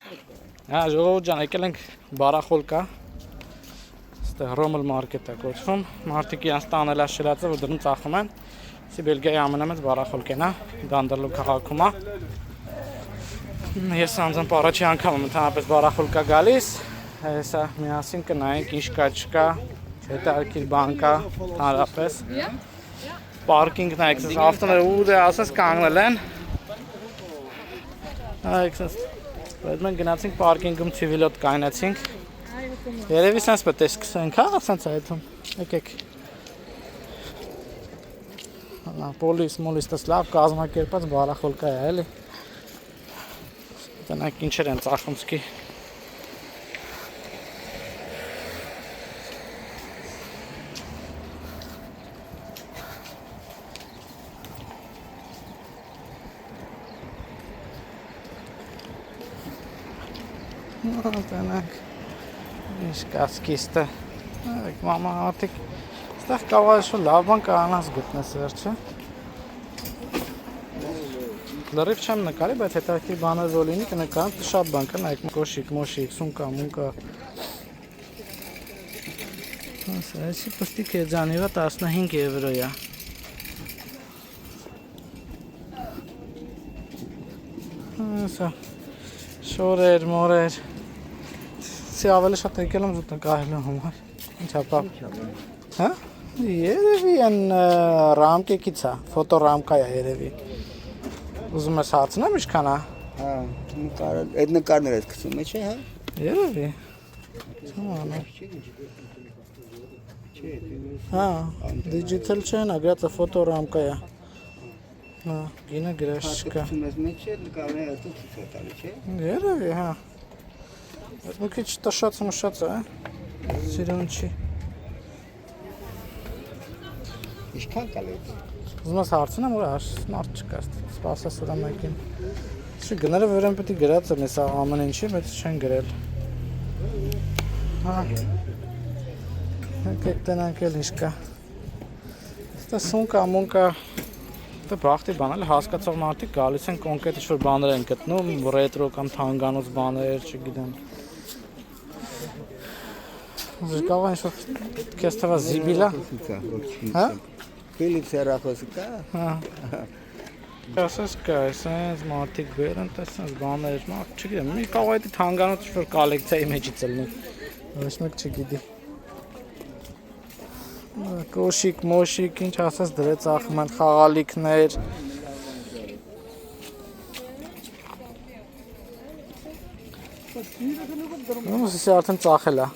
Հա, ժողովուրդ ջան, եկել ենք բարախոլկա։ Ստե Ռոմել մարքետ է կոչվում։ Մարդիկ իրենց տանել է շելացը, որ դրում ծախում են։ Սի Բելգիայի ամենամեծ բարախոլկեն է, Գանդերլո քաղաքում է։ Ես անձամբ առաջի անգամ եմ ընդհանրապես բարախոլկա գալիս։ Հեսա միասին կնայենք ինչ կա չկա, հետաքրքիր բան կա, հանրապես։ Պարկինգն է, այսպես ավտոները ուր է ասես կանգնել են։ Այսպես Բայց մենք գնացինք պարկինգում ցիվիլոտ կայնացինք։ Երևի սենց պետք է սկսենք, հա, սենց այդում։ Եկեք։ Հա, պոլիս տես լավ կազմակերպած բարախոլկա է, էլի։ Տնանք ինչեր են ծախում սկի։ Տնանք ինչ կասկիստը մամա արդիկ ստեղ կավար շո լավ բան կանաս գտնես վերջը լրիվ չեմ նկարի, բայց հետաքրքիր բաներ որ լինի կնկարեմ շատ բան կա, նայեք կոշիկ, մոշիկ, սունկա, մունկա Այսի պստիկ է ձանիվա 15 եվրոյա Ասա շորեր, մորեր Սի ավելի շատ եկել եմ զուտ նկահելու համար Ինչ ապապ Հա? Երևի են ռամկեկից է, ֆոտորամկա է երևի Ուզում ես հացնեմ ինչքան է? Հա, այդ նկարները ես գցում է չէ, հա? Երևի Հա, դիջիթալ չեն, ագրածը ֆոտորամկա է Հա, գինը գրաշ չկա Գցում ես մեջ է, նկարները այդու ցույց է տալի, չէ? Երևի, հա Այդ մի քիչ տշած մշած է, սիրուն չի Ինչքան կա լետ? Ուզում ես հարցնեմ, որ մարդ չկա, սպասես ուրա մեկին Չի գները վերեմ պետի գրած եմ ես ամեն ինչի, բայց չեն գրել Հա Եկեք տնանք էլ ինչ կա Ստա սունկա, մունկա Դա բախտի բան էլ հասկացող մարդիկ գալիս են կոնկրետ ինչ-որ բաներ են գտնում, ռետրո կամ թանգանոց բաներ, չգիտեմ Զրկավա ինչ-որ կես թվա զիբիլա Հա? Ֆիլիպս հեռախոսը կա? Հա Ասես կա, այսենց մարդիկ բեր են, տեսնես բաներ, մարդ չգիտեմ, մի կավ այդի թանգանոց ինչ-որ կոլեկցիայի մեջից ելնի Ոչ մեկ չգիտի Կոշիկ, մոշիկ, ինչ ասես դրեց ախում են, խաղալիքներ Ումս իսի արդեն ծախել է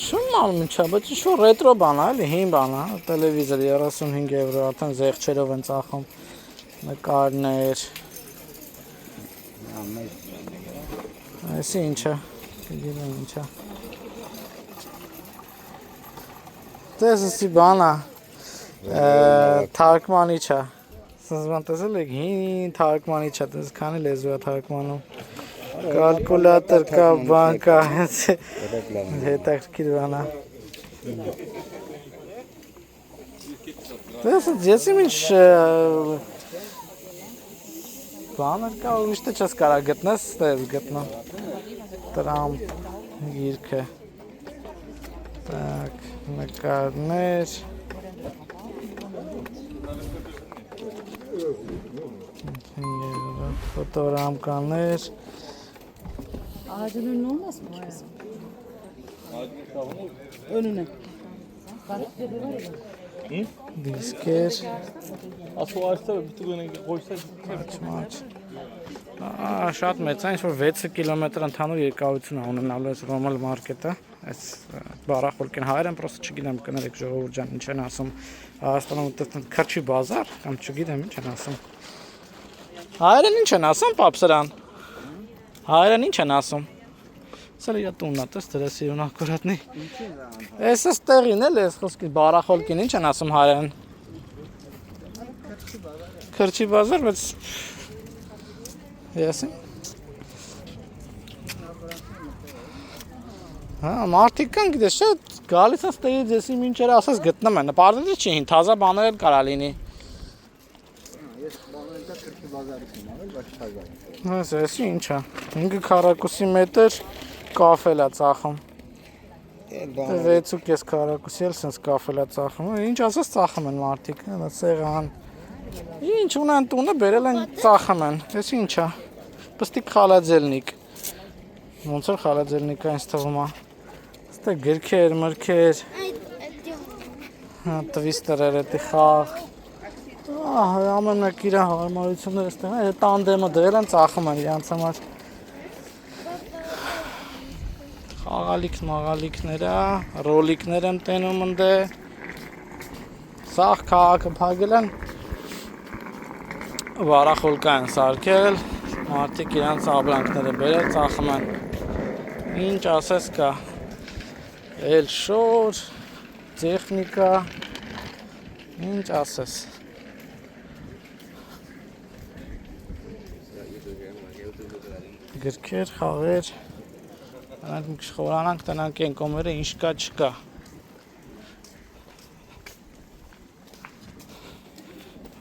Շում անում ինչ է, բայց ինչ-որ ռետրո բան է, էլի հին բան է, տելևիզոր 35 եվրո, արդեն զեղչերով են ծախում, նկարներ Այսի ինչ է, կգիրեմ ինչ է Տես ասի բան է, թարգմանիչ է, սնզման տեսել եք, հին թարգմանիչ է, տես քանի լեզու է թարգմանում, կալկուլատոր կա, բան կա, հետաքրքիր բան է Տես ես իմ ինչ բաներ կա, ու իշտը չես կարա գտնես, տես գտնում, տրամ, գիրքը Так, նկարներ Ֆոտորամկաներ Ağacın önüne olmaz mı? Önüne. Դիսկեր Ասու այստեղ դու գույսը Աչ Շատ մեծ է, ինչ-որ 6 կիլոմետր ընդհանուր երկարություն ունենալու այս Ռոմել մարքետը Այս բարախոլկեն հայեր են, պրոստը չգիտեմ կներեք ժողովուրդ ջան ինչ են ասում Հայաստանում քրչի բազար կամ չգիտեմ ինչ են ասում Հայերեն ինչ են ասում, պապսրան Հայերեն ինչ են ասում Սել իրա տունն է, տես դրա սիրուն ակուրատնի Ես ես տեղին էլ ես խոսքի բարախոլկին ինչ են ասում հայերեն Քրչի բազար, բայց Ես եմ Հա, մարդիկ կան գիտես չէ, գալիս են ստեղից ես իմ ինչերը ասես գտնում են, պարդելի չի հին, թազա բաներ էլ կարա լինի Այս ինչ է։ 5 քառակուսի մետր կաֆել է ծախում։ 6.5 քառակուսի էլ sense կաֆել է ծախում։ Ինչ ասես ծախում են մարդիկ, հա սեղան։ Ինչ ունեն տունը բերել են ծախում են։ Այս ինչ է։ Պստիկ խալաձելնիկ։ Ոնց է խալաձելնիկը ինձ թվում է։ Ստե գրքեր, մրգեր։ Հա տվիստերեր էտի խաղ։ Ամեն մեկ իր հարմարությունները ստեղ է, տանդեմը դրել են ծախում են իրանց համար։ Խաղալիքները, ռոլիկներ եմ տենում ընդե։ Սաղ քաղաքը փակել են։ Վարախոլկա են սարքել, մարդիկ իրանց ապրանքները բերել ծախում են։ Ինչ ասես կա։ Էլ շոր, տեխնիկա, ինչ ասես։ Գրքեր, խաղեր, նրանք խորանանք տնանք են կոմերը ինչ կա չկա։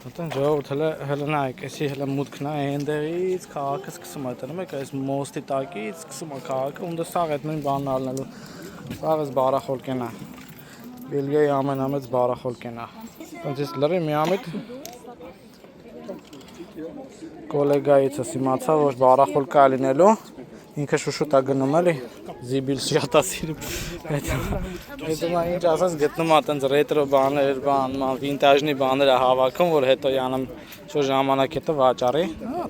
Ատեն ժողովուրդ հələ նայեք, էսի հələ մուտքն է այնտեղից քաղաքը սկսում է տնում եք այս մոստի տակից սկսում է քաղաքը ու սաղ այդ նույն բանն ալնելու։ Սաղ էս բարախոլկեն է։ Բելգիայի ամենամեծ բարախոլկեն է։ Ոնց էս լրի մի ամիտ կոլեգայից իմացա, որ բարախոլկա է լինելու, ինքը շուշուտ է գնում էլի, զիբիլ շատ է սիրում, հետո ինչ ասած գտնում է տենց ռետրո բաներ, վինտաժնի բաներ է հավաքում, որ հետո յանեմ շոր ժամանակ հետո վաճառի,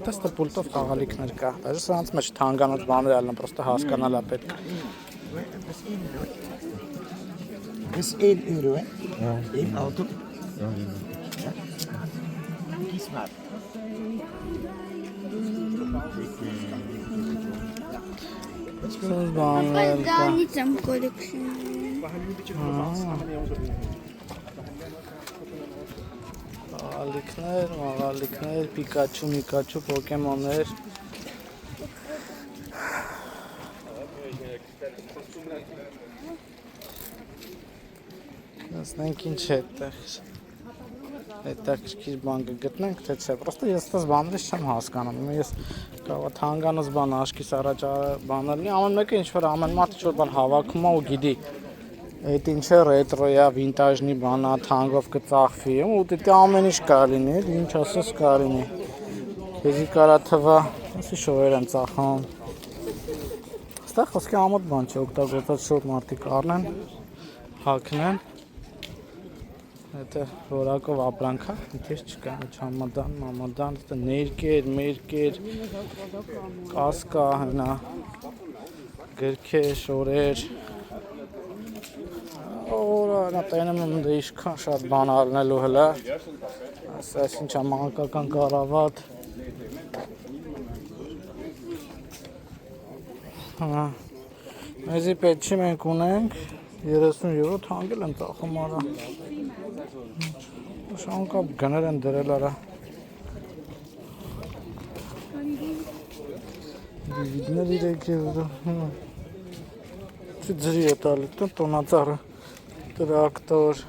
տեստը պուլտով խաղալիքներ կա, դաժե սրանց մեջ թանգանոց բաներ ալնեմ, պրոստը հասկանալ է պետք։ Is 1 euro, hè? Ja. 1 auto. Ja. Kies maar. Սենց բաներ կա։ Դանիցեմ կոլեկցիոն։ Մաղալիքներ, Պիկաչու, Պոկեմոններ։ Ասնենք ինչ է հետաքրքիր բան կգտնենք, թե չէ, պրոստը ես դες բաներից չեմ հասկանում, ես կարող թանգանոց բան, աշկիս առաջ բաներ լինի, ամեն մեկը ինչ-որ ամեն մարդ ինչ-որ բան հավաքում է ու գիտի, այդ ինչ է ռետրո է, վինտաժնի բան է, թանգով կծախվի, ու դիտի ամեն ինչ կա լինի, ինչ ասես կա լինի, քեզի կարա թվա, ասի շոուեր են ծախում, ստեղ խոսքի ամոտ բան չէ, օգտագործած շոտ մարդիկ առնեն, հակնեն, Հետո որակով ապրանքա, ինքես չկա, չամադան, ներկեր, մերկեր, կասկա, հնա, գրքեր, շորեր, նա տայնեմ ընդ իշքան շատ բան առնելու հլա, այս ինչ ամանկական կարավատ, մեզի պետք չի մենք ունենք, 30 եվրո թանգել են ծախում արա, շանկապ գներ են դրել արա, դիվիդներ 3 եվրո, ձրի է տալի, տոնածարը, տրակտոր,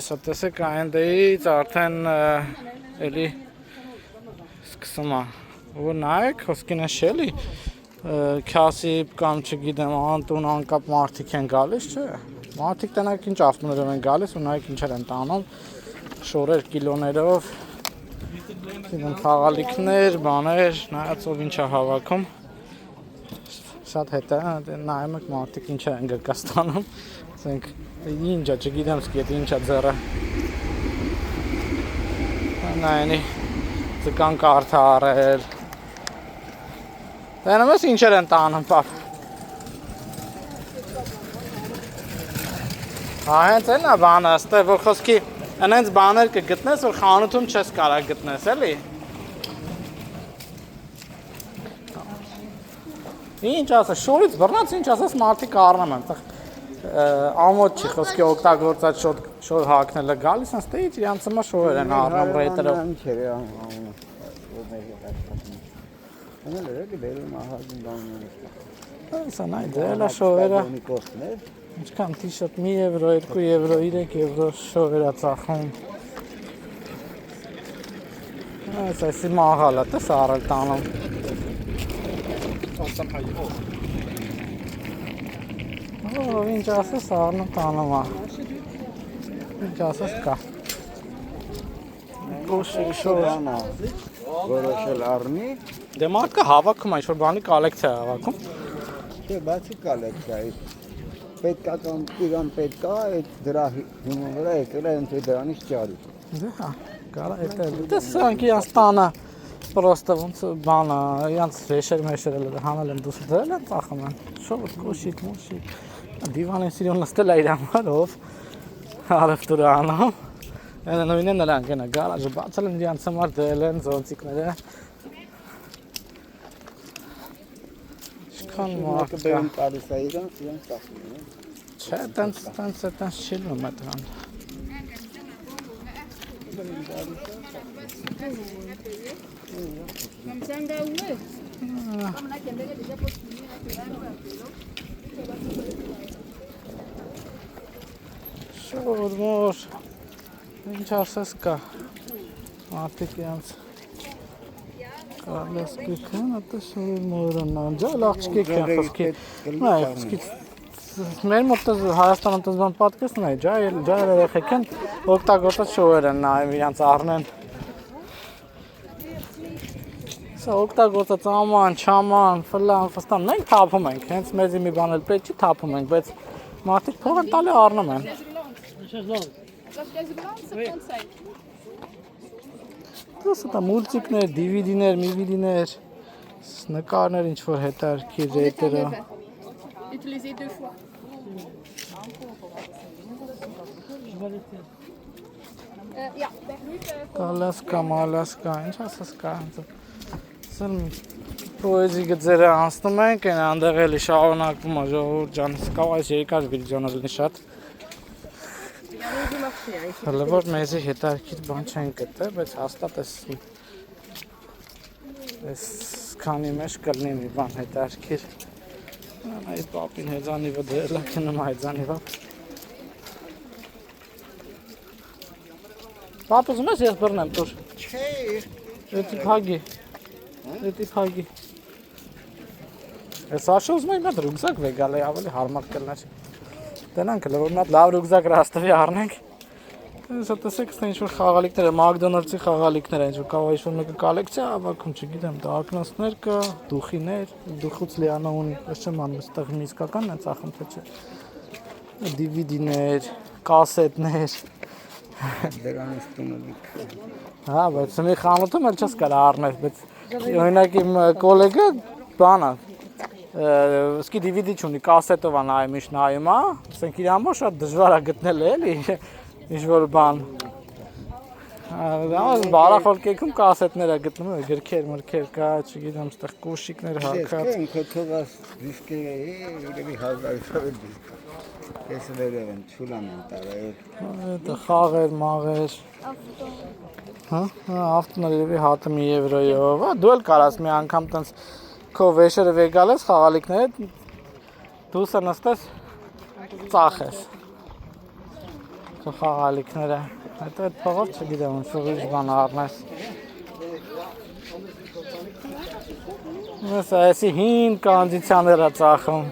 Սա տեսեք այնտեղից արդեն էլի սկսում է, որ նայեք, խոսքին է շելի, քյասիպ կամ չգիտեմ անտուն անկապ մարդիկ են գալիս, չէ, մարդիկ տնակ ինչ ավտոներով են գալիս ու նայեք ինչեր են տանում, շորեր կիլոներով, խաղալիքներ, բաներ, նայած ով ինչ է հավաքում, շատ հետ է, նայում եք մարդիկ ինչ են գրկաստանում, ասենք ինչ է, չգիտեմ սկետ ինչ է ձերը, նայնի ձկան կարթ արել, Դենում ես ինչեր են տանում, պապ։ Հենց են է բանը, ստեղ որ խոսքի ընենց բաներ կգտնես, որ խանութում չես կարա գտնես, էլի։ Ինչ ասես, շորից բռնած, ինչ ասես մարդիկ առնում են, ամոտ չի խոսքի օգտագործած շոր հակնելը գալիս են, ստեղից իրանց մա շորեր են առնում ռեյտերով։ Սա նայ դելա շովերա ինչքան տիշոտ 1 եվրո, 2 եվրո, 3 եվրո շովերա ծախում Այսի մաղալը տես առել տանում։ Ասամ հայ։ Ինչ ասես առնում տանում է։ Ինչ ասես կա։ Կոշի շորանա։ Որոշել առնի, Դե մարդը հավաքում է, ինչ-որ բանի կոլեկցիա է հավաքում։ թե բացի կոլեկցիայից պետքական իրան պետք է այդ դրա հիման վրա եկել է ընդ դրանից ճարի։ Դե հա, կարա էտել։ Դե սրանք իրանց տանը պրոստը ոնց բանը, իրանց վեշեր հանել են դուս դրել են ծախում են։ Շոտ, կոշիկ, մոշիկ։ Դիվանին սիրուն նստել է իր համարով։ Արևտուրը անում։ Այն նույնն նրանք են գարաժը բացել են իրանց համար դրել են զոնտիկները։ Ինչքան մարդ կա։ Բերում տալիս է իրան ծախում են։ Չէ, տենց չի լինում այդ դրան։ Շորմոր, ինչ ասես կա, մարդիկ յանց կարլես կիքեն, ատը շորմորն են, ջալ աղջկիք են խսկի, մեր մոտ Հայաստան ընտզման պատկեսն է, ջայր երեխեք են, օգտագործած շոուեր են նայում իրանց առնեն։ Սա օգտագործած աման, չաման, ֆլան, ֆստան, մենք թափում ենք, հենց մեզի մի բան էլ պետք չի թափում ենք, բայց մարդիկ փող են տալի առնում են։ Դասը դա մուլտիկներ, DVD-ներ, MVD-ներ, նկարներ ինչ-որ հետարքի ռեյտերը։ Utilisé 2 fois. Ja, Կալասկա, մալասկա, ինչ ասես կա հենց։ Սրմ պոեզի գծերը անցնում ենք, են անդեղ էլի շարունակվում է ժողովուրդ ջան, սկավ այս երկար վիդեոն լինի շատ։ Հələ որ մեզի հետարքիր բան չեն գտել, բայց հաստատ այս քանի մեջ կլինի մի բան հետարքիր։ Այդ պապին հեծանիվը դրել է կնում հեծանիվը։ Պապ ուզում ես ես բռնեմ տուր։ Չէ, Էդի փագի։ Ես աշը ուզում եմ մատ ռուգզակ վեգալ է ավելի հարմար կլներ։ Տնանք էլ որ մատ լավ ռուգզակ ռաստվի առնենք։ Սա տեսեք ստե ինչ-որ խաղալիքներ է, Մակդոնալդսի խաղալիքներ է, ինչ-որ կավա ինչ-որ մեկը կոլեկցիա ավաքում, չգիտեմ, դարքնասներ կա, դուխիներ, դուխուց լիանա ունի, ես չեմ անում, այստեղ մի իսկականն է ծախում, թե չէ։ DVD-ներ, կասետներ։ դրանից տունը լիք։ Հա, բայց մի խանութում էլ չես կարա առնել, բայց օրինակ իմ կոլեգը բանը, սկի DVD չունի, կասետով է նայում, ինչ նայում է, ասենք իր համար շատ դժվար է գտնել էլի, ինչ-որ բան։ Բարախոլկեքում կասետներ է գտնում, գրքեր, մրքեր կա, չգիտեմ, ստեղ կոշիկներ հարկած։ Ինքը թողած դիսկերը իրևի 1000 դիսկ։ Ես վերև են, չուլան են տարայով։ Դա խաղեր, մաղեր։ Հա, ավտոն իրևի հատը մի եվրոյով։ Դու էլ կարաս մի անգամ տենց քո վեշերը վեգալ ես խաղալիքները, դուսը նստես ծախես։ Քո խաղալիքները։ Հետո այդ փողով չգիտեմ, ինչ-որ ինչ բան առնես։ Ես այսի հին կոնդիցիաներ է ծախում։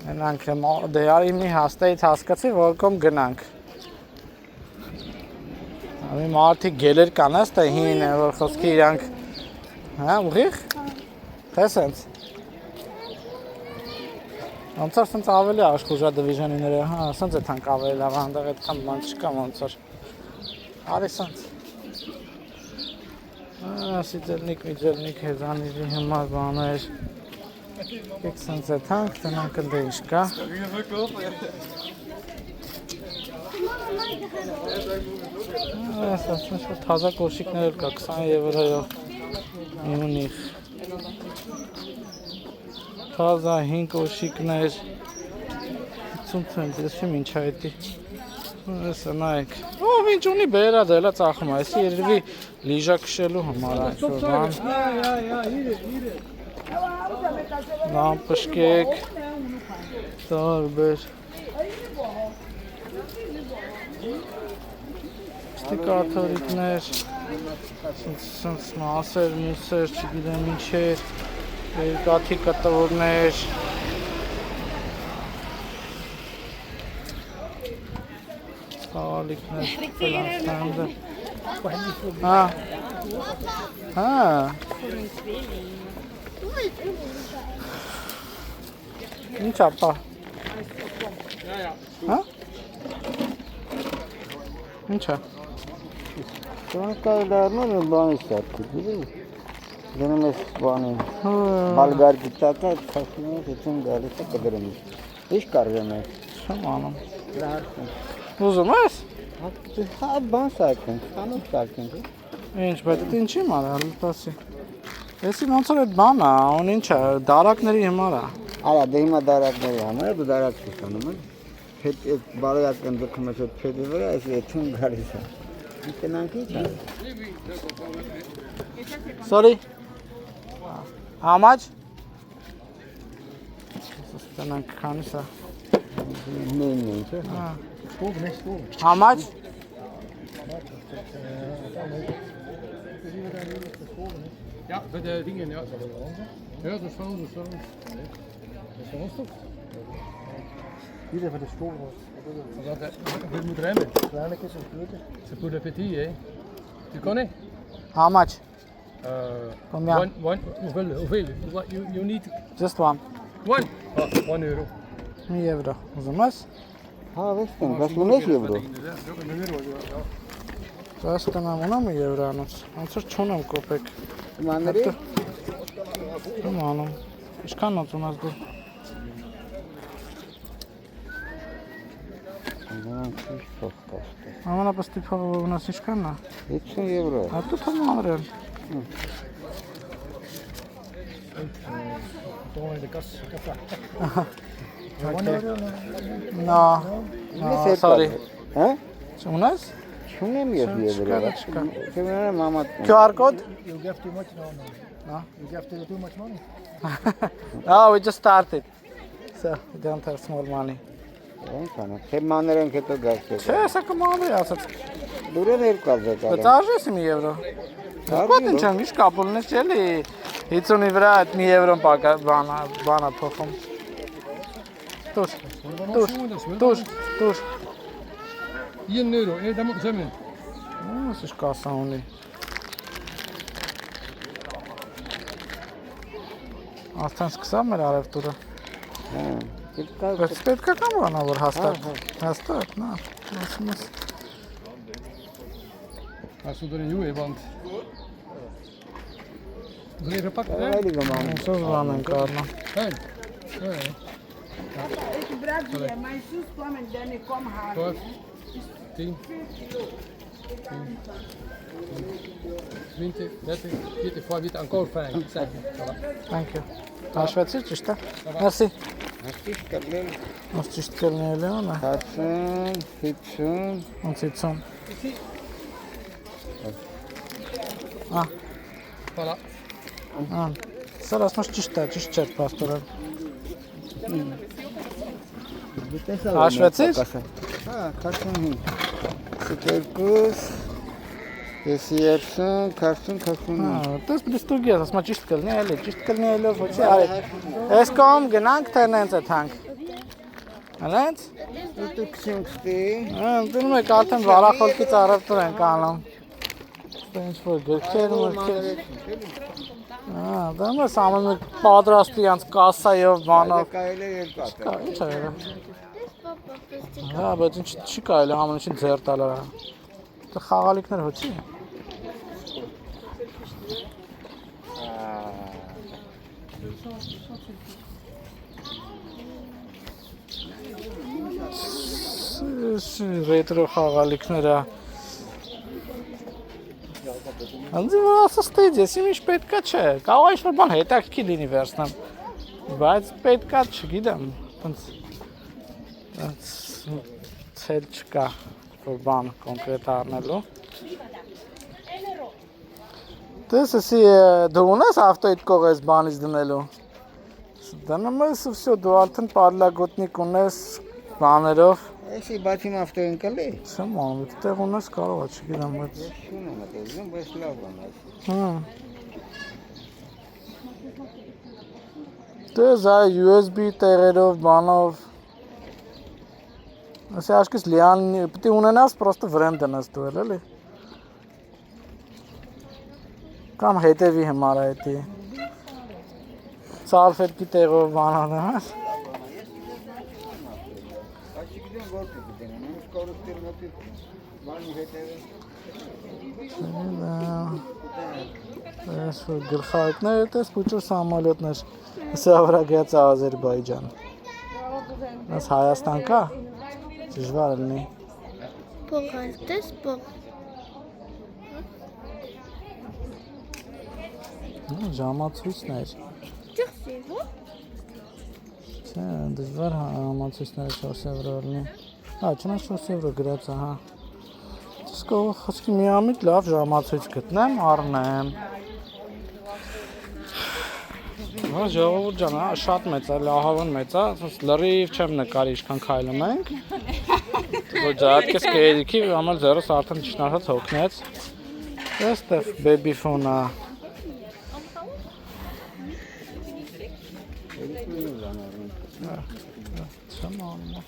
Մենանք դե արի մի հաստայից հասկացի, որ կոմ գնանք։ Ամի մարդիկ գելեր կան աստա հին է, որ խոսքի իրանք, հա, ուղիղ, թե սենց։ Ոնց որ սենց ավելի աշխուժա դվիժանիները, հա, սենց է թանք ավելի լավ, հանդեղ այդքան բան չկա ոնց որ։ Արի սենց։ Սիջելնիկ, միջելնիկ, հեզանիվի հիմար բաներ։ Եք սենց է թանք, տնանք ընդ ինչ կա։ Ասացնես որ թազա կոշիկներ կա 20 եվրոյով իմունիխ։ Թազա 5 կոշիկներ 50 ցենտ, ես չեմ ինչ այդի։ Ասա նայեք։ Ով ինչ ունի բերա դելա ծախում, այսի երևի լիժա քշելու համար ինչ-որ բան։ Լամպշկեք։ Տարբեր։ Ստիկաթորիկներ, սենց մասեր, մուսեր, չգիտեմ ինչ էր, երկաթի կտորներ, խաղալիքներ, պլաստանդը, ինչ ապա, ինչ է, Դրանք կարելի առնել են բանի սարքի, դնում ես բանի, բալգար գիտակը, թաշնում ես, եթում գալիս է կդրում ես, ինչ կարժեմ ես, չեմ անում, լարդում, ուզում ես, հա բան սարքենք, խանոք սարքենք, ինչ, բայց դե ինչի մարը, լուտասի, եսի ոնց որ այդ բան է, ուն ինչ է, դարակների հիմար է, արա դե հիմա դարակների համար, դու դարակ չես անում են, հետ բարոյական դուքում ես հետ փետի վրա, ես եթում գալիս է, տնանք ինչ է, Sorry. How much? Տնանք քանիս է, նույն չէ, How much? Ja, bij de dingen, ja, dat is wel anders. Ja, dat is wel anders. Dat is wel ons toch? Hier even de school was. Je moet remmen. Kleine is een grote. C'est pour le petit, hè. Tu connais? How much? Combien? Hoeveel? You need Just one. one? Ah, €1. 1 եվրո, ուզում ես? հա վեստեմ, բաս ունես եվրո, Դաս տնամ ունեմ 1 եվրանոց, ոնց որ չունեմ կոպեկ, մաների, չեմ անում, ինչքանոց ունես դու, դրանք ինչ փող կոստի, ամենապստի փողը որ ունես ինչքանն է, 50 եվրո, դու թող մանրել, Gewoon in de kas. no, sorry, հա, չունես, չունեմ ես եվրո, չկա, չունեմ մամատ, QR code? You gave too much now. No. You gave too much money. Oh, we just started, so we don't have small money, Ինչ անեմ, թե մաներ ենք հետո գաշտեք, չէ, սա կմանրի ասաց, դուր են 2,000 բայց կարեմ, արժես 1 եվրո, Կոտ ինչ եմ, ինչ կապ ունես չէ լի, 50-ի վրա այդ 1 եվրոն բանա փոխում, Տուր, €1, hè, dat moet zijn. Ոնց ինչ կասա ունի, Աստան սկսա մեր արևտուրը, բայց պետք է կամ բանա որ հաստատ, նա, ասում ես, Als we er een jongen, want. Is er even pakken? այլի գման, ոնցով բան ենք առնա, Fijn. Ik gebruik die, mijn zus kwam en dan ik kwam haar. 5, 10, 20, 30, 40, 50, encore fijn. thank you, հաշվեցիր ճիշտ է, մերսի, հաստիշ կրնել, ոնց ճիշտ կլնել է ոնը, 40, 50, ոնց 50, Voilà. Սա ասում ես ճիշտ է, ճիշտ չէր պաստորել, Հաշվեցիր? Հա, 45, 2, 30, 40, 45, դες պիտի ստուգի ես, ասում ճիշտ կլնի, էլի, ճիշտ կլնի էլով, ոչի, արի, ես կողմ գնանք, թե նենց է թանք, հենց, 25, դնում եք արդեն վարախոլկից առևտուր ենք անում, ինչ-որ գրքեր, մրքեր, դնում ես անում եք պատրաստի անց կասայով բանով, կարելի է երկու կա, ինչ է եղը, հա, բայց ինչ չի կարելի ամեն ինչին ձեր տալը, դա խաղալիքներ հոչի, ռետրո խաղալիքները, Անձի որ ասաստեից ես իմ ինչ պետքա չէ, կարող ինչ-որ բան հետաքրքիր լինի վերցնեմ, բայց պետքա չգիտեմ, ցել չկա, որ բան կոնկրետ առնելու։ Դες εσύ դու ունես ավտոյիդ կողես բանից դնելու, Դնում ես всё դու արդեն պարլագոտնիկ ունես բաներով։ Էսի բացի ավտոյին կլի։ Չեմ անում, դեռ ունես կարող է, չգիտեմ, բայց Շուն եմ դեզում, բայց լավ բան է։ հա։ Դες այ USB տեղերով, բանով։ Ասի աշկես լիան, պետք է ունենաս պրոստը վրան դնես դու էլի։ Կամ հետևի համար է դա։ Սալֆետի տեղով բանալ է, հա։ Աչիկին գործը դենան, ես կարող եմ մոտի բանի հետևը։ Այս գլխարկները դες փոքր սամոլյոտներ։ Սա վրա գած Ադրբեջան։ Այս Հայաստան կա։ Դժվար լինի։ Փողարկես փող։ Ժամացույցներ։ Ճղսիվո։ Չէ, դժվար ժամացույցները 4 եվրո լինի։ Հա, չնայած 4 եվրո գրած է, հա։ Իսկ խոսքի մի ամիջ լավ ժամացույց գտնեմ, առնեմ։ Հա, ժողովուրդ ջան, հա, շատ մեծ է, լավն մեծ է, ասես լրիվ չեմ նկարի, ինչքան քայլում ենք։ Ոչ այդպես կերիքի ամալ ձեռս արդեն ճշնարած հոգնեց։ Այստեղ baby phone-ը։ Չեմ անում։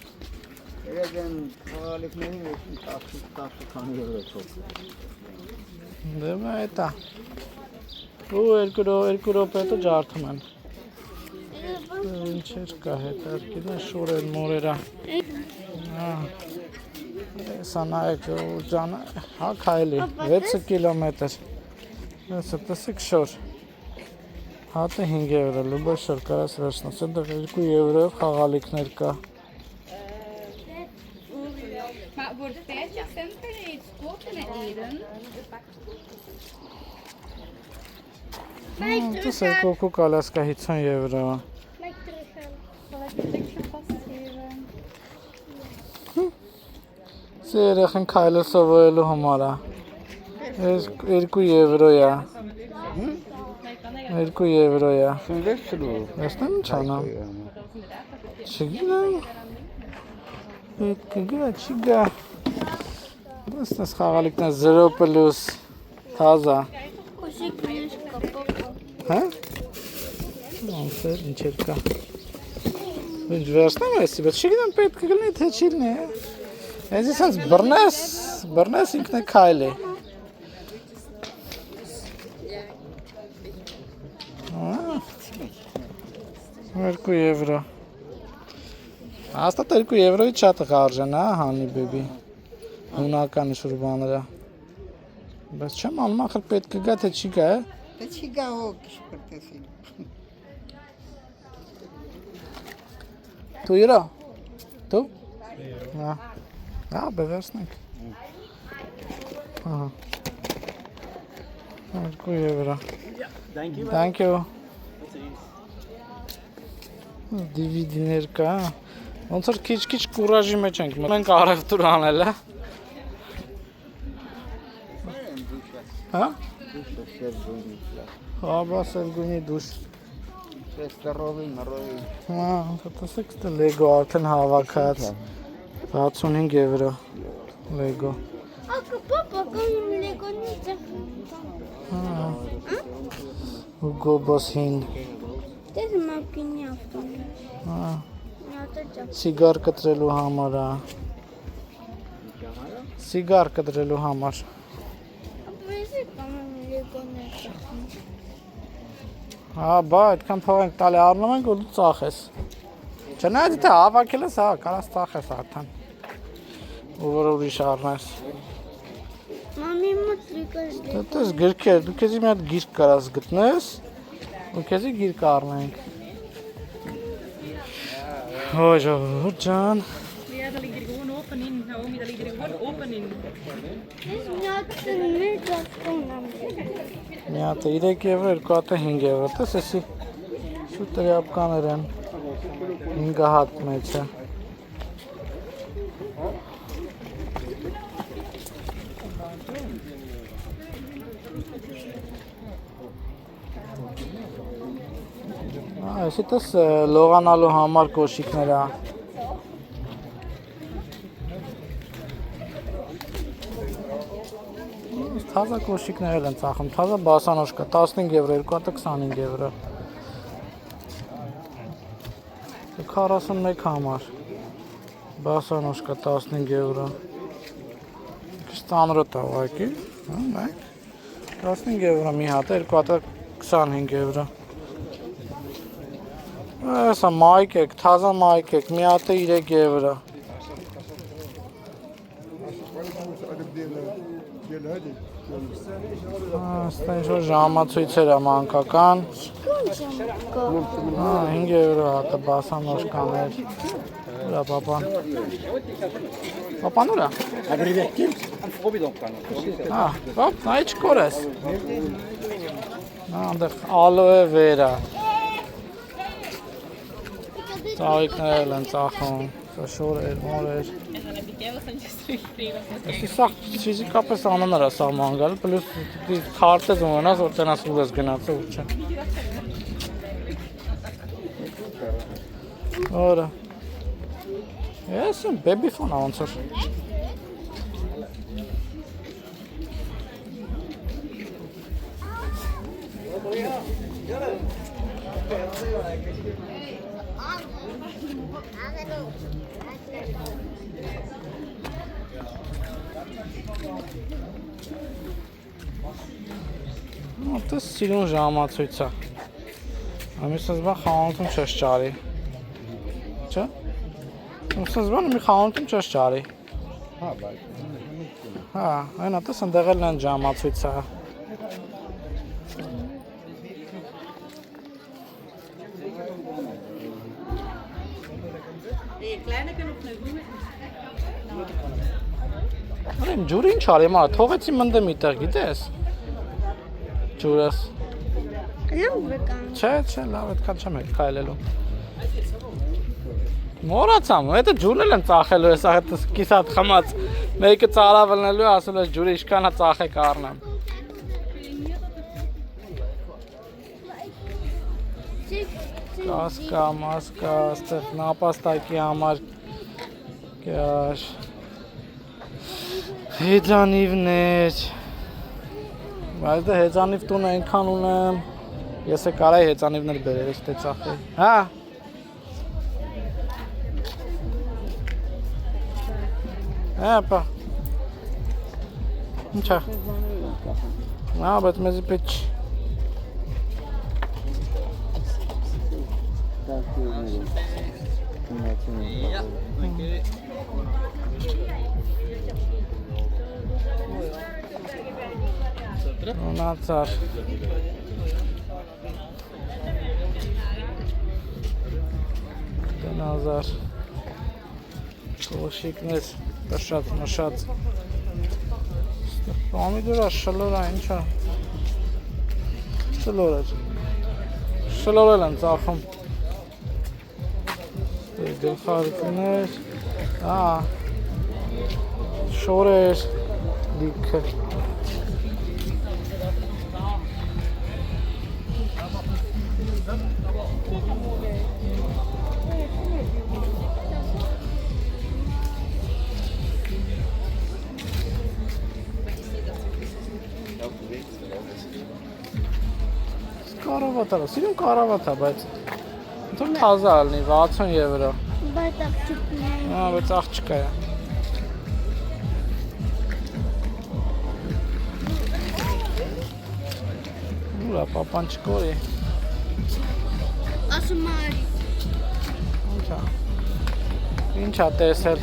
Երեգեն խալիքներին ես 10 քան եվրո չոք։ Դե մայտա։ Ու երկու րոպե ջարդում են։ Ինչ կա հետարկին շորեր մորերա։ Հա։ Սա նայեք ջան, հա քայլի 6 կիլոմետր։ Ես տեսեք շոր։ Հատը 5 եվրո, լուբը շոր կարաս վերցնես, այնտեղ 2 եվրոյով խաղալիքներ կա։ Maar voor 50 cent kun je iets kopen in Eden. Տեսեք կոկո կալասկա 50 եվրո։ Mag ik teruggaan? Zal ik het extra vastgeven? Սա երեխան քայլը սովորելու համար է։ Այս 2 եվրո է։ 2 եվրո է։ Շունվես չլու։ Տեսնեմ ինչ անամ։ Չգիտեմ։ Չգա։ Դες խաղալիքն 0+ թազա։ Koşuk güneş kapalı. Հա։ Ոնց է, ինչ կա։ Ինչ վերցնեմ էսի, բայց չգիտեմ պետք է լինի թե չի լինի։ Էսի sense բռնես ինքն է քայլի։ 2 եվրո։ Հաստատ 2 եվրոյի շատ կարժեն, հա, հանի բեբի։ Հունական ինչ-որ բաները։ Բայց չեմ անում, ախր պետք է գա, թե չի գա, Դե չի գա հոգ շպրտեսին։ Դու իրա։ Դու։ Հա։ Հա, բերեցնենք։ Ահա։ 2 եվրո։ Thank you. DVD-ներ կա։ Ոնց որ քիչ կուրաժի մեջ ենք։ Մենք առևտուր անել է։ Հա։ Հա, բասերգունի դուշ։ Շեստերովի, մռովի։ Հա, տեսեք դա Lego արդեն հավաքած 65 եվրո Lego։ Aka papa koyun Lego'nu Հա։ Hugo Boss հին։ Դες մակինի ավտոն։ Հա։ Նյատը Սիգար կտրելու համար է։ Սիգար կտրելու համար։ Ապրեսի կամ Lego'nu։ Հա, բա այդքան փող ենք տալի առնում ենք ու դու ծախես։ Չնայած թե հավաքել ես, հա, կարաս ծախես արդեն։ Ու որ ուրիշ առնես։ Մամի մոտ լիքը Դες գրքեր, դու քեզի մի հատ գիրք կարաս գտնես, ու քեզի գիրք առնենք։ Հո ժողովուրդ ջան։ Ja, dat ligt er gewoon open in, Naomi, dat ligt er gewoon open in. Դες նյատը մեծ ավտոն եմ։ Մի հատ 3 եվրո, երկու հատը 5 եվրո, տես էսի շուտ տրյապկաներ են, 5 հատ մեջ է։ Այսի տես լողանալու համար կոշիկներ է։ Թազա կոշիկներ են ծախում, թազա բասանոշկա 15 եվրո, 2 հատը 25 եվրո։ 41 համար, բասանոշկա 15 եվրո։ Կշտանրոտ է ուղակի, 15 եվրո մի հատ է, 2 հատը 25 եվրո։ Այսա մայք եք, թազա մայք եք, մի հատը 3 եվրո։ Asta ինչ-որ ժամացույցեր է մանկական։ 5 եվրո հատը բասանոշկաներ։ Ուրա պապան։ Պապան ուրա։ Պապ, նա իչ կորես։ Անդեղ ալոե վերա։ Ծաղիկներ են ծախում, շորեր, մորեր։ Սա ֆիզիկապես անանար է սահման գալ, պլյուս քարտեզ ունենաս, որ տենաս ուղես գնացը ուր չէ։ Որը։ Ես եմ բեբի ֆոն անց որ։ Ատես սիրուն ժամացույց է։ Ամիսս բան խանութում չես ճարի։ Չէ։ Ամիսս բան մի խանութում չես ճարի։ Հա, այն ատես ընդեղել են ժամացույցը։ Արեմ ջուրի ինչ արի մա, թողեցի մնդեմ իտեղ, գիտես։ Ջուրս։ Չէ, լավ, այդքան չեմ հետ քայլելու։ Մոռացամ, հետո ջուրն են ծախելու, հեսա հետո կիսատ խմած։ Մեկը ծարավելնելու է, ասել ես ջուրը ինչքան է ծախեք առնեմ։ Կասկա, մասկա, այստեղ նապաստակի համար կար։ Հեծանիվներ։ Բայց դա հեծանիվ տուն այնքան ունեմ, ես է կարայի հեծանիվներ բերել, ես թե ծախել, հա։ Հապա, ինչ է, հա, բայց մեզի պետ չի։ Ունացար տնազար կոշիկներ տշած նշած պամիդորա շլորա ինչա շլորել են ծախում գլխարկներ շորեր լիքը Կարավատա, սիրում կարավատա, բայց ընդհանուր թազա ալնի, 60 եվրո։ Բայց աղջիկն է։ Հա, բայց աղջիկա է։ Ուրա, պապան չկորի։ Ասում արի։ Ինչ ա տեսել։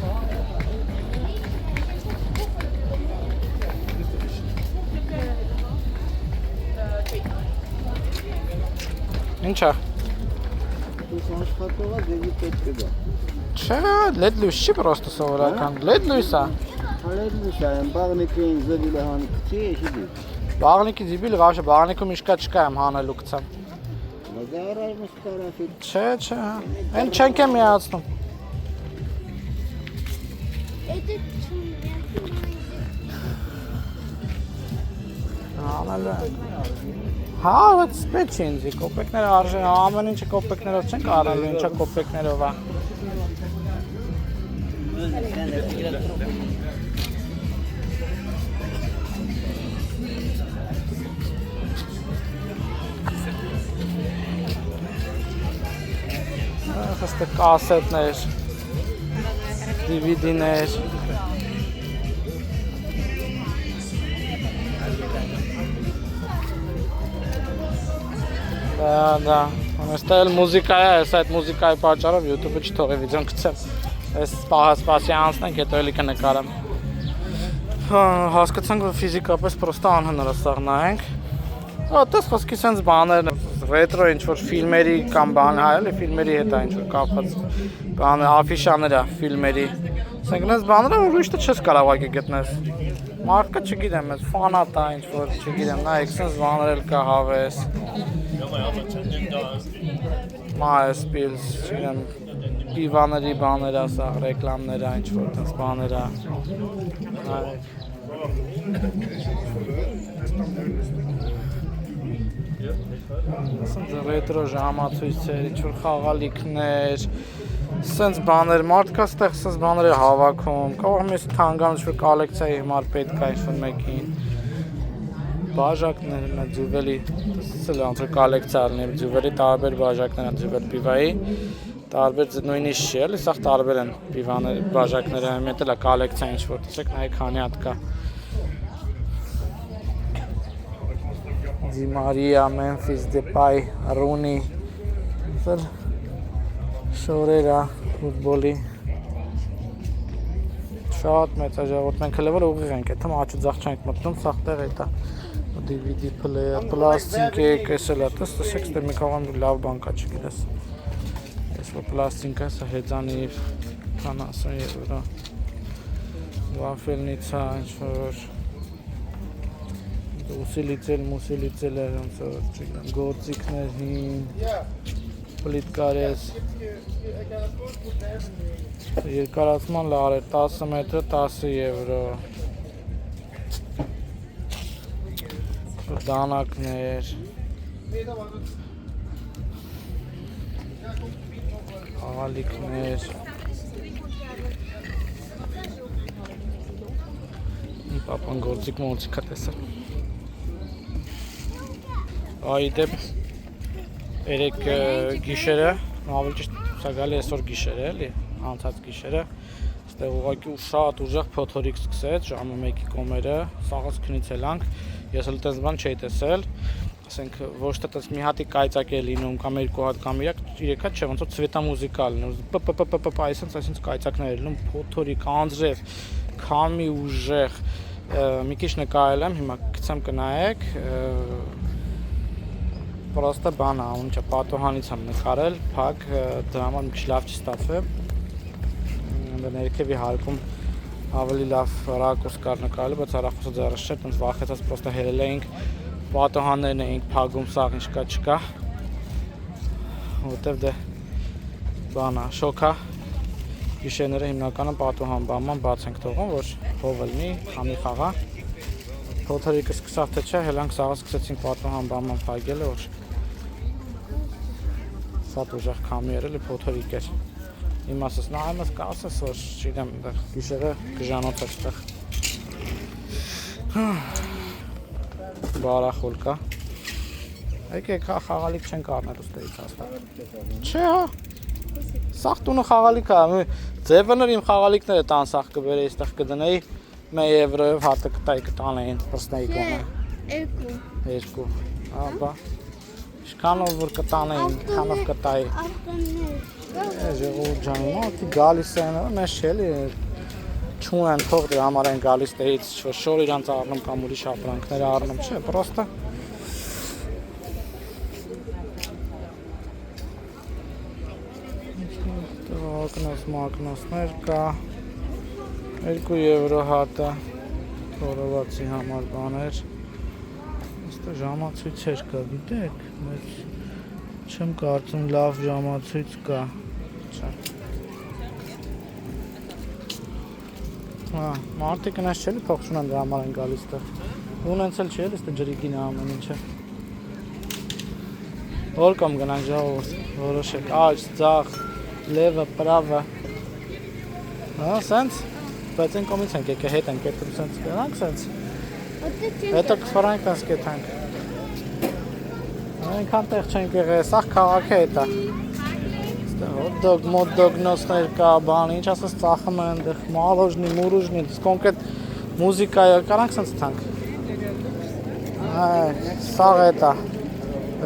Ինչ է։ Դուք աշխատողա դեպի պետք է գա։ Չէ, լեդ լույս չի պրոստը սովորական, լեդ լույս է։ Լեդ լույս է, բաղնիկին զվիլը հանքցի, էշի դի։ Բաղնիկի զիբիլը վաշը, բաղնիկում իշկա չկա եմ հանելու կցեմ։ Մազարար մստարաֆի։ Չէ, են չենք եմ միացնում։ Անալու ենք։ Հա, բայց պետք չի ինձի, կոպեկները արժեն, ամեն ինչը կոպեկներով չենք առնելու, ինչա կոպեկներով է։ Հստակ կասետներ, DVD-ներ։ Да, այստեղ էլ մուզիկա է, այս մուզիկայի պատճառով YouTube-ը չթողի վիդեոն գցեմ։ Այս սպասի անցնենք, հետո էլի կնկարեմ։ Հասկացանք, որ ֆիզիկապես պրոստը անհնար է սաղ նայենք։ Այդպես խոսքի սենց բաներ, ռետրո ինչ-որ ֆիլմերի կամ բան հայ էլի, ֆիլմերի հետ է ինչ-որ կապված բաներ, աֆիշաներ է ֆիլմերի։ Սենք նենց բաները ուրիշտը չես կարող ակի գտնես։ Մարդկը չգիտեմ, այս ֆանատ է ինչ-որ, չգիտեմ, նայեք սենց բաներ էլ կա հավես։ Մայս, պիլս, չգիտեմ, պիվաների բաներ է սաղ, ռեկլամներ է ինչ-որ, տենց բաներ է։ Սենց ռետրո ժամացույցեր, ինչ-որ խաղալիքներ, սենց բաներ, մարդկա ստեղ սենց բաներ է հավաքում, կարող ես թանգան ինչ-որ կոլեկցիայի համար պետք է ինչ-որ մեկին, բաժակներ են ձուվելի, սել անցոր կոլեկցիա ալնիմ ձուվելի, տարբեր բաժակներ են ձուվել պիվայի, տարբեր նույնիշ չի էլի, սաղ տարբեր են պիվաներ, բաժակները, մետ էլ է կոլեկցիա ինչ-որ, տեսեք նայեք հանի հատ կա։ Di Maria, Memphis Depay, Rooney, շորերա ֆուտբոլի շատ մեծ աջակցություն մենք հələ որ ուղիղ ենք եթե աչու ձախ չենք մտնում սաղ տեղ է դա DVD player պլաստիկ է կեսել է տեսեք դե մի կարող լավ բան կա չգիտես ես որ պլաստիկը սա հեծանի 40 եվրո վաֆելնիցա ինչ-որ մուսիլիցել էր ոնց որ չգիտեմ գործիքներ հին պլիտկարես երկարացման լար էր 10 մետր 10 եվրո դանակներ խաղալիքներ պապան գործիք մոնցիկա տեսա Այ դեպ երեք գիշերը, ավելի ճիշտ սա գալի այսօր գիշերը էլի, անցած գիշերը, ստեղ ուղղակի շատ ուժեղ փոթորիկ սկսեց, ժամը 1-ի կոմերը, սաղած քնից էլանք, ես էլ տես բան չէի տեսել, ասենք ոչ թե տես մի հատի կայծակ է լինում, կամ 2 հատ կամ 3 հատ չէ, ոնց որ ցվետա մուզիկա լինում, պպպպպ այսինքն կայծակներ է լինում, փոթորիկ, անձրև, քամի ուժեղ, մի քիչ նկարել եմ, հիմա գցեմ կնայեք Պրոստը բան է, ունիչա պատոհանից եմ նկարել, փակ դրա համար մի քիչ լավ չի ստացվել Դա ներքևի հարկում ավելի լավ ռակուրս կար նկարել, բայց արախոսը ձեռս չէր, տենց վախեցած պրոստը հերել էինք պատոհաններն էինք փագում, սաղ ինչ կա չկա Որտև դե բան է, շոք է Գիշերները հիմնականում պատոհան բաման բաց ենք թողում, որ հով լինի, քամի խաղա Փոթորիկը սկսավ թե չէ, հելանք սաղը սկսեցինք պատոհան բաման փագելը, որ Սատ ուժեղ քամի էր, էլի փոթորիկ էր Իմ ասես, նայում ես կասես, որ չգիտեմ, գիշերը գժանոց էր տեղ Բարախոլ կա Եկեք խաղալիք չենք առնել ուստերից հաստատ Չէ հա Սաղ տունը խաղալիք է, ձևըներ իմ խաղալիքները տան սաղ կբերեի, ստեղ կդնեի 1 եվրոյով հատը կտայի կտանեին, պրստեի կոնը Երկու Աբա Շքանով որ կտանեին, քանով կտայի Ժեղով ջանի, մոտի գալիս են, մեզ չելի Չուն են թող դրա համար են գալիս տեից, շոր իրանց առնում կամ ուրիշ ապրանքները առնում, չէ, պրոստը Մակնոսներ կա 2 եվրո հատը Խորովացի համար բաներ Աստը ժամացույցեր կա, գիտեք Չեմ կարծում լավ ժամացույց կա Մարդիկ նես չելի փոխշուն են դրա համար են գալիս տեղ Ունենց էլ չի էլ, ստե ջրի գինը ամեն ինչը։ Որ կամ գնանք ժողովուրդ, որոշեք, աջ, ձախ, լևը, պրավը։ Հա, սենց, բայց են կոմից ենք եկե հետ ենք ետում սենց գնանք սենց։ Հետո կսվարանք տանց կետանք։ Այնքան տեղ չենք եղել, սաղ քաղաք է հետա։ Հոտդոգ, մոտդոգ նոսներ կա, բան, ինչ ասաս ծախում են դեղ, մալոժնի, մուրուժնի, կոնկրետ մուզիկայը կարանք սենց թանք։ Սաղ հետա,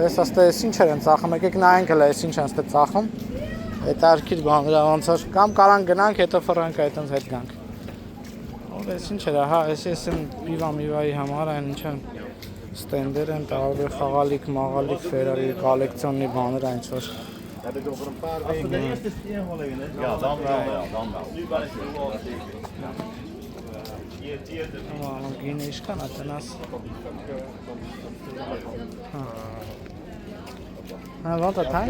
ես աստե ես ինչ էր են ծախում, եկեք նայենք հլա ես ինչ են ստե ծախում, հետ արկիր բան վրա ոնց էր, կամ կարանք գնանք, հետո ֆրանկ այդտենց հետ գանք։ Ով ես ինչ էր, հա, ես են պիվա միվայի համար են ինչ են ստենդեր են, տարբեր խաղալիք, մաղալիք, ֆերարի, կոլեկցիոնի բաներ այն ինչ-որ։ Heb ik over een paar weken. De eerste is ingelegd, hè? Ja, dan wel. Nu ben ik nu al Ալամ գինը իշքան ատենաս։ Հա, ոնց է թանք։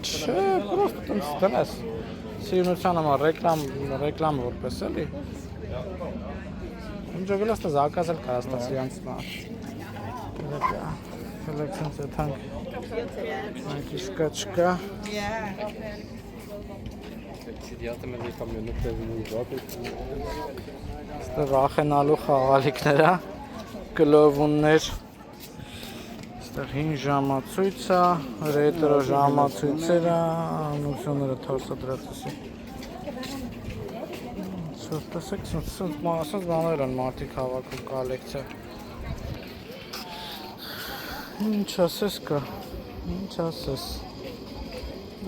Չէ, պրոստ տենց տնես։ Սիրունության համար ռեկլամ որպես էլի։ Ումջոգել աստա զակազել կարաստասի անցնա։ Կոլեկցիոնս է թանք։ Այնք իշկա չկա։ Ստեղ ախենալու խաղալիքներ, կլովուններ, ստեղ հին ժամացույցը, ռետրո ժամացույցերը, անությունները թորսադրածիսի։ Տեսեք, ասած բաներ են մարդիկ հավաքում կոլեկցիա։ Ինչ ասես կա, ինչ ասես։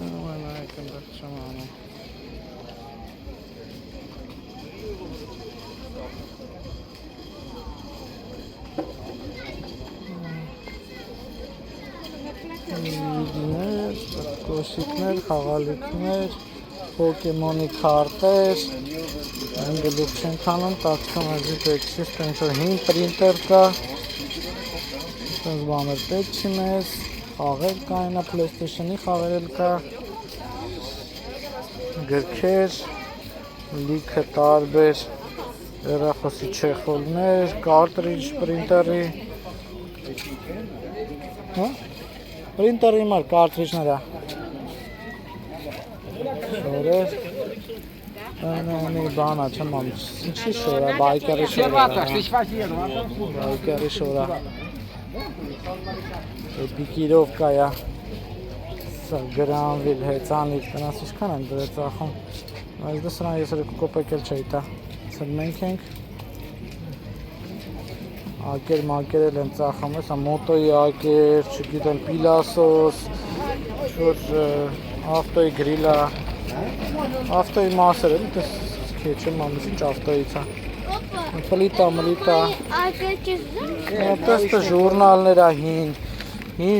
Նայեք ընդեղ չեմ անում։ Վիդիներ, կոշիկներ, խաղալիքներ, պոկեմոնի քարտեր, այն գլուխ չենք անում, տաքսում ազիտ էքսիստ, ինչ-որ հին պրինտեր կա, այդպես բաներ պետք չի մեզ, խաղեր կա, այնա PlayStation-ի խաղեր էլ կա, գրքեր, լիքը տարբեր, երախոսի չեխոլներ, կարտրիջ պրինտերի, պրինտերի մար կարտրիջները, շորեր, այնի բանա չեմ ամ, ինչի շորա, բայկերի շորա, բայկերի շորա, էպիկիրով կայա, գրանվիլ, հեծանիվ, տնաս իշքան են դրե ծախում, այս դե սրան ես երկու կոպեկ էլ չէի տա, սր մենք ենք, ակեր մակեր էլ են ծախում, եսա մոտոյի ակեր, չգիտեմ պիլասոս, շոր ավտոյի գրիլա, ավտոյի մասեր էլ, տես քեչեմ ամիս ինչ ավտոյից է, պլիտա, տես տը ժուրնալներ է հին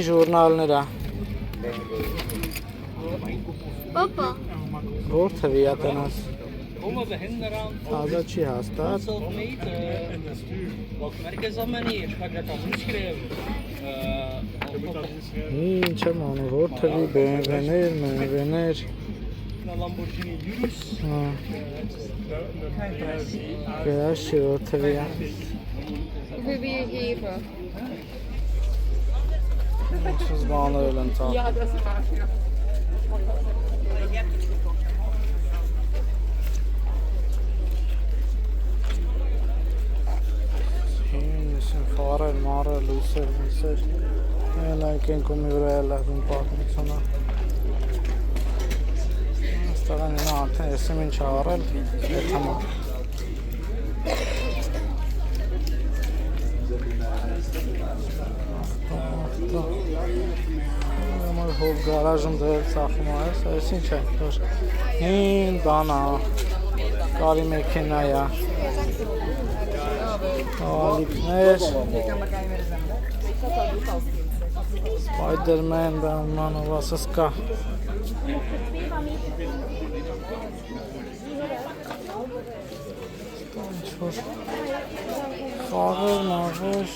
ժուրնալներ է, որ թվի է տնաս, Azad չի հաստատ, ինչ եմ անում, որ թվի BMW-ներ, Գերաշ չի որ թվի է, ինչս բաներ էլ են ծախ, Fare, mare, լույսեր, այնայք ենք ու մի վրա էլ աղում պատմությունը ստեղան ինա արդեն եսիմ ինչ աղարել էտ համար համար հով գարաժում դրել ծախում այս, այս ինչ է, հին բանա, կարի մեքենա է Ալիքներ Spider-Man բանման ով ասաս կա ինչ-որ խաղեր, մաղեր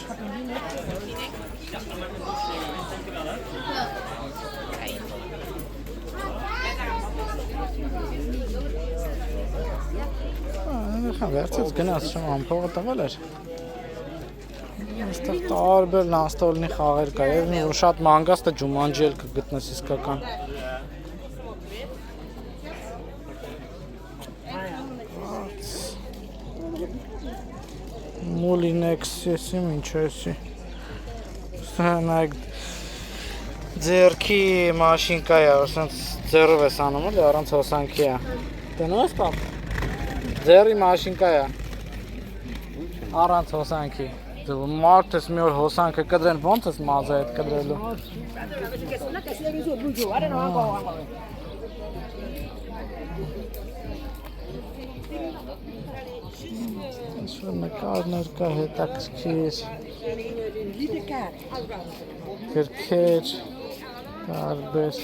վերցեց գնաց չմ ամփողը տվել էր Այստեղ տարբեր նաստոլնի խաղեր կա, երևի որ շատ մանգաստ է ջումանջի էլ կգտնես իսկական։ Մուլինեքսի ինչ է էսի։ Նայեք ձերքի մաշինկա է, ասենց ձեռով ես անում էլի առանց հոսանքի է։ Տենում ես պապ։ Ձեռի մաշինկա է։ Առանց հոսանքի։ Մարդ ես մի օր հոսանքը կդրեն, ոնց ես մազը հետ կդրելու։ Ինչ-որ նկարներ կա հետաքրքիր։ Գրքեր, տարբեր։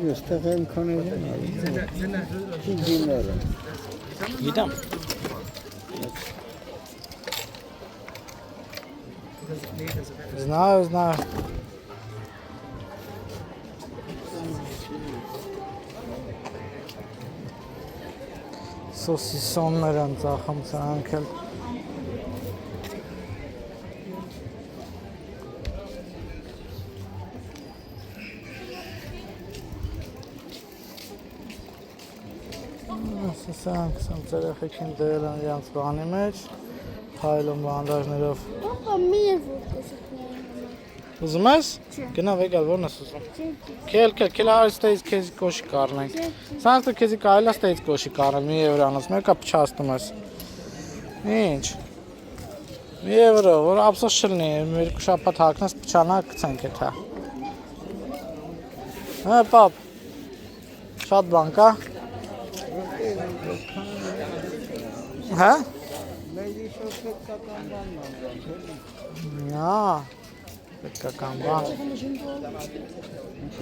Այստեղ են քաներն են, դիները։ Գիտեմ։ Знаю. Սոսիսոններ են ծախում սրանք էլ։ Սրանք երեխեքին դրել են իրենց բանի մեջ, փայլում բանդաժներով։ Պապա, մի է որ կսկնեին։ Ուզում ես? Գնա վեգալ, որն ես ուզում։ Քել այստեղից քեզ կոշի կառնենք։ Սրանք դու քեզի կարելի է ստեղից կոշի կառնել 1 եվրանոց, մեկը փչացնում ես։ Ինչ։ 1 եվրո, որ ափսոս չլինի, 2 շաբաթ հագնես փչանա գցենք էթա։ Հա, պապ։ Շատ բան կա։ Հա? Պետքական բան։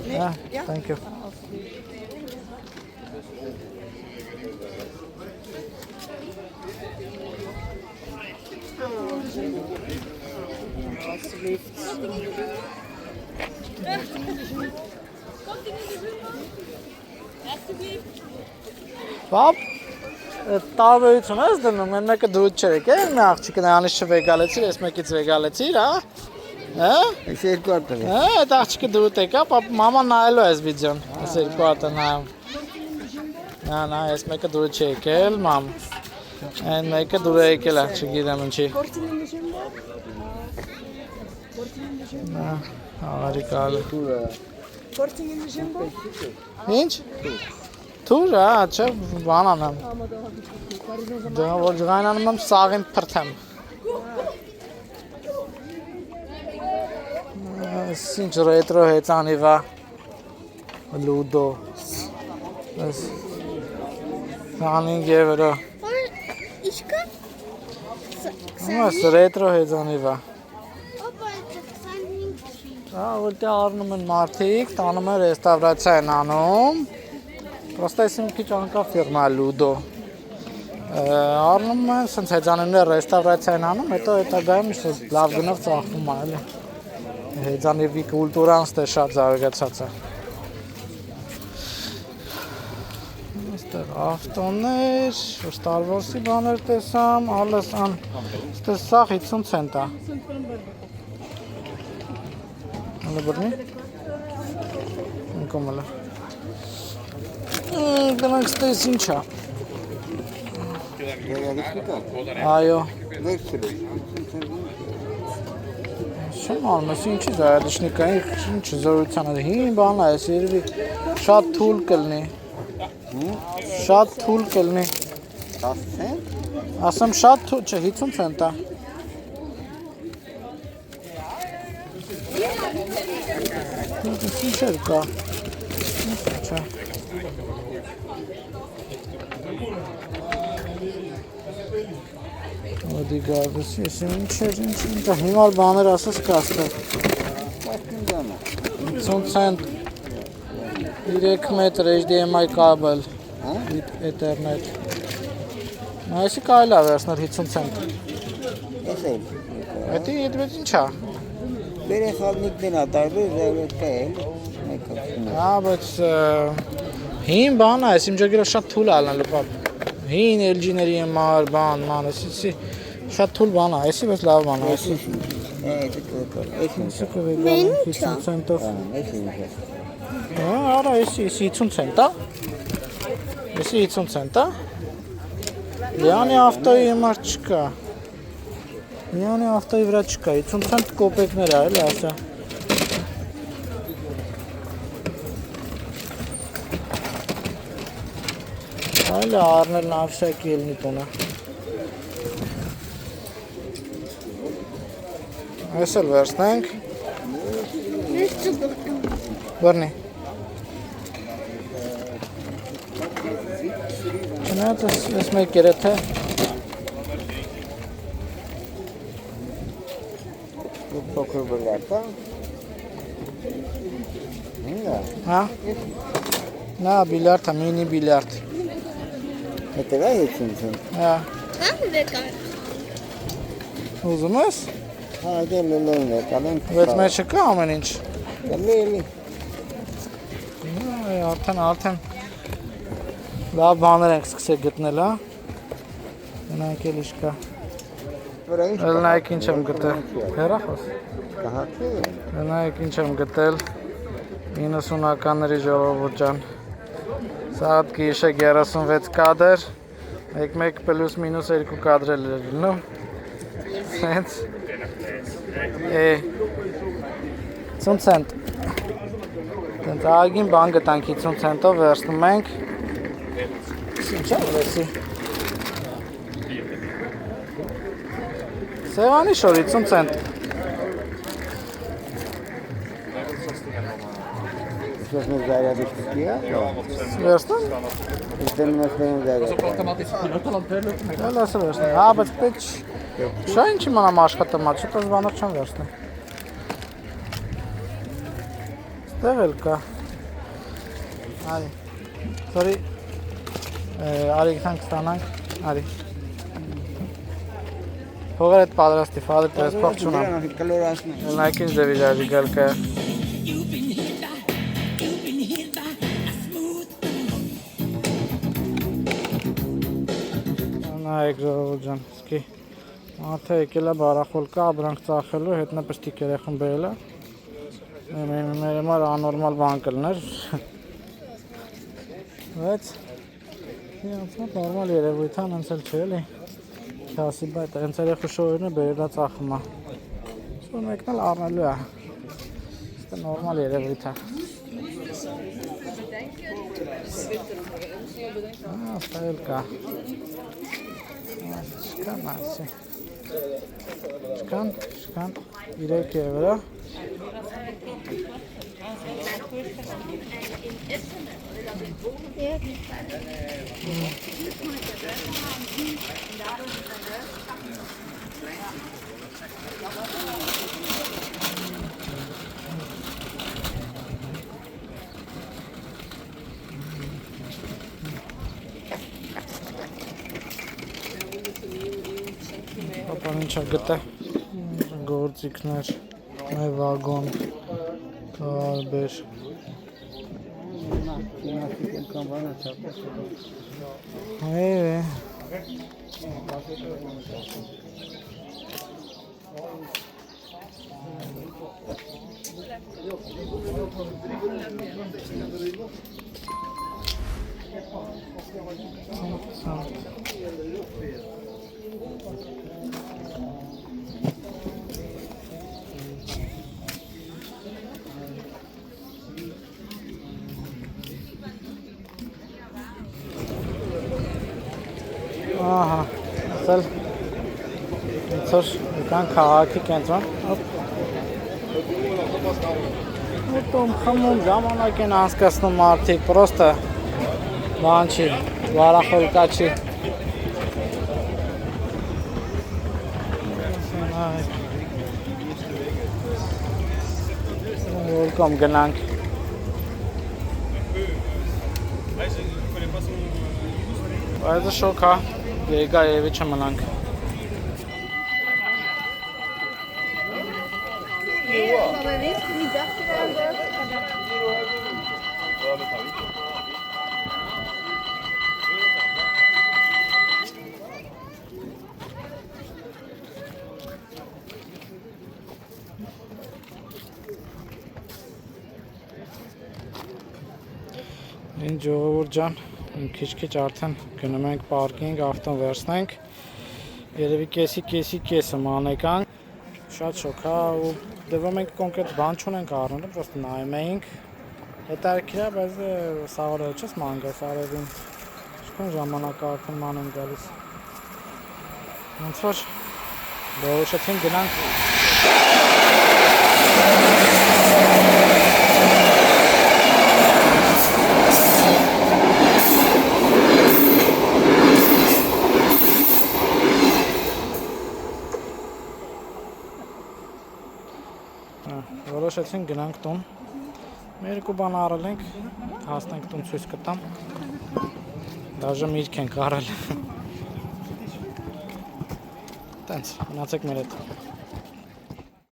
Հա, thank you։ Պապ, տարբերություն ես դնում, են մեկը դրուտ չերեք է, մի աղջիկը նրանից չվեգալեցիր, ես մեկից վեգալեցիր, հա? Հա? Այս երկու արտը։ Հա, այդ աղջիկը դրուտ եկա, պապ, մաման նայելու է այս վիդեոն, այս երկու արտը նայում։ Նա, ես մեկը դրուտ չի եկել, մամ։ Այն մեկը դուր է եկել է, չգիտեմ ինչի։ Նա, աղարի կալը։ Ինչ? Թուր, հա, չէ, բան անեմ։ Դրա որ ջղայն անում եմ, սաղին պրթեմ։ Ինչ ռետրո հեծանիվ է, լուդո։ 25 եվրո։ Իշկա։ Այս ռետրո հեծանիվ է։ Պապա, այդ 25 չի։ Հա, որտեղ առնում են մարդիկ, տանում են ռեստավրացիա են անում։ Պրոստը ես իմ քիչ անկա ֆիրմա լուդո։ Առնում են, սենց հեծանիվներ ռեստավրացիա են անում, հետո հետագայում ինչ լավ գնով ծախվում է, էլի։ Հեծանիվի կուլտուրան ստե շատ զարգացած է։ Այստեղ ավտոներ, Star Wars-ի բաներ տեսամ, alles an, ստեղ սաղ 50 ցենտ է։ Հələ բրնի։ Ինքոմ հələ։ Դրանք ստես ինչ է։ Այո։ Չեմ անում, ես ինչի զայադիշնիկային, ինչ զորության է, հին բան է, ես երևի շատ թուլ կլնի։ Շատ թուլ կլնի։ 10 ցենտ։ Ասեմ շատ թուլ, չէ, 50 ցենտ է։ Ինչ էր կա։ Չէ։ Ոդի գարդս, ես ինչ էր, ինչ հիմար բաներ ասես կա ստեղ։ 50 ցենտ 3 մետր HDMI կաբել, Ethernet։ Այսի կարելի է վերցնել 50 ցենտ։ Ես էլ։ Էդի ինչ է։ Երեխաներն են տարբեր զայրոյթ է, մեկը։ Հա, բայց հին բան է, իմ ջոգերը շատ թուլ ալնելու պապ։ Հին LG-ների համար բան, ման, էսի շատ թույլ բան է, էսի բայց լավ բան է, էսի։ Էսի կովի բան 50 ցենտով։ Արա, էսի 50 ցենտ է։ Էսի 50 ցենտ է։ Լիանի ավտոյի համար չկա։ Լիանի ավտոյի վրա չկա, 50 ցենտ կոպեկներ է, էլի ասա։ Այլ առնել նավշակի ելնի տունը։ Այս էլ վերցնենք։ Բռնի։ Չնայած ես մեկ երեթե։ Փոքր բլրատ, Հա։ Նա բիլիարդ է, մինի բիլիարդ։ Հետո է 50 ցենտ։ Հա։ Կամ վեկան։ Ուզում ես։ Հա, դե լելեն է, կալեն։ Բայց մեջ չկա ամեն ինչ։ Լելի։ Արդեն լավ բաներ ենք սկսել գտնել, հա։ Մենակ էլ ինչ կա։ Էլ նայեք ինչ եմ գտել։ Հեռախոս։ Կահաքի։ Նայեք ինչ եմ գտել 90-ականների ժողովուրդ ջան։ Սա գիշե 36 կադր, 1 պլյուս մինուս 2 կադր էլ էր լինում։ Սենց 50 ցենտ։ Դենց ագին բան գտանք 50 ցենտով վերցնում ենք։ Ինչ է վեսի։ Սևանի շոր 50 ցենտ։ Сейчас мы зарядочку кидаем. Վերցնում։ Это мы настоим зарядку. Էլ ասը վերցնում։ Հա, բայց պետք շա ինչ իմանամ աշխատամա, չպես բանով չեմ վերցնում։ Ստեղ էլ կա։ Արի։ Sorry։ Արի գտանք ստանանք։ Արի։ Փողերը հետ պատրաստի, ֆադը պես փող չունեմ։ Կլորացնի։ Նայեք ինչ դեպի ժարի գալ կա։ Նայեք ժողովուրդ ջան, սկի մարդը եկել է բարախոլ կա, ապրանք ծախելու, հետնա պստիկ երեխուն բերել է։ Մեր համար անորմալ բան կլներ։ Բայց իրանցնատ նորմալ երևույթ է, հենց էլ չէ էլի։ Քասի բայտ, հենց երեխու շոյերն է բերել է ծախումը։ Շոր մեկն էլ առնելու է։ Ստե նորմալ երևույթ է։ Ստա էլ կա։ Չկան ասի։ Չկան 3 եվրո։ Ապան ինչ գտա գործիքներ, այ վագոն, տարբեր։ Այ Ահա, ասել Ցոր եկան քաղաքի կենտրոն։ Ուտում խմում ժամանակ են անցկացնում մարդիկ, պրոստը բան չի, վարախորկա չի։ Welcome գնանք։ Այդը շոկ հա, եկա եվի չմնանք։ Ինչ ժողովուրդ ջան, քիչ-քիչ արդեն գնում ենք պարկինգ, ավտոն վերցնենք։ Երևի կեսը մանեկան։ Շատ շոկ, հա, ու դեպքում մենք կոնկրետ բան չունենք առնելու, պրոստը նայում էինք։ Հետաքրքիր է, բայց սաղարել չես մանգա, սաղարելին ինչքան ժամանակ արդեն ման են գալիս։ Ոնց որ որոշեցին գնանք Որոշեցին գնանք տուն։ Մեր երկու բան առել ենք, հասնենք տուն ցույց կտամ։ Դաժե միրգ ենք առել։ Տենց, մնացեք մեր հետ։